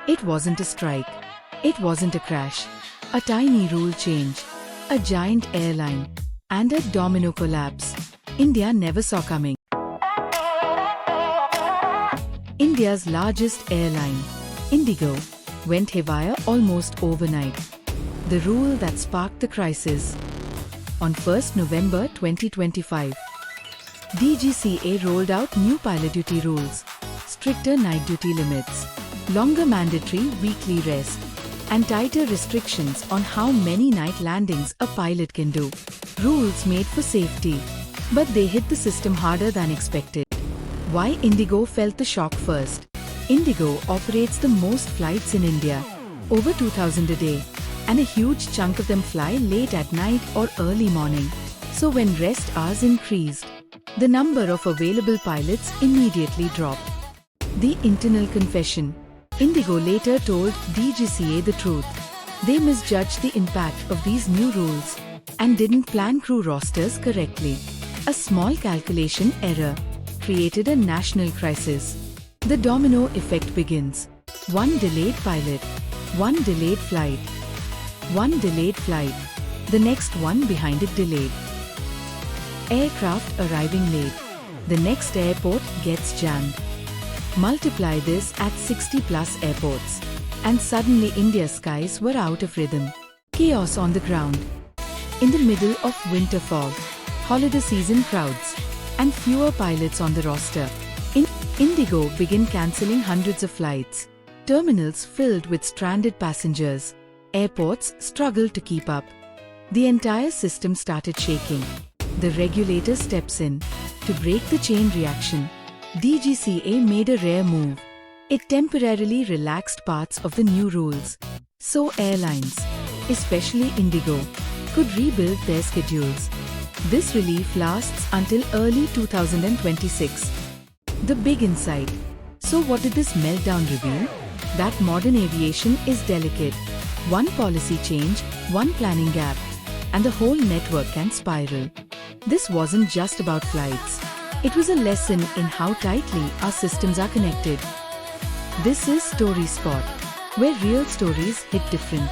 It wasn't a strike. It wasn't a crash. A tiny rule change. A giant airline. And a domino collapse. India never saw coming. India's largest airline, IndiGo, went haywire almost overnight. The rule that sparked the crisis. On 1st November 2025, DGCA rolled out new pilot duty rules, stricter night duty limits, longer mandatory weekly rest, and tighter restrictions on how many night landings a pilot can do. Rules made for safety, but they hit the system harder than expected. Why IndiGo felt the shock first? IndiGo operates the most flights in India, over 2,000 a day, and a huge chunk of them fly late at night or early morning. So when rest hours increased, the number of available pilots immediately dropped. The internal confession. IndiGo later told DGCA the truth. They misjudged the impact of these new rules and didn't plan crew rosters correctly. A small calculation error created a national crisis. The domino effect begins. One delayed pilot, one delayed flight, one delayed flight, the next one behind it delayed. Aircraft arriving late, the next airport gets jammed. Multiply this at 60 plus airports, and suddenly India's skies were out of rhythm. Chaos on the ground. In the middle of winter fog, holiday season crowds, and fewer pilots on the roster, IndiGo began cancelling hundreds of flights. Terminals filled with stranded passengers. Airports struggled to keep up. The entire system started shaking. The regulator steps in. To break the chain reaction, DGCA made a rare move. It temporarily relaxed parts of the new rules. So airlines, especially IndiGo, could rebuild their schedules. This relief lasts until early 2026. The big insight. So what did this meltdown reveal? That modern aviation is delicate. One policy change, one planning gap, and the whole network can spiral. This wasn't just about flights. It was a lesson in how tightly our systems are connected. This is Story Spot, where real stories hit different.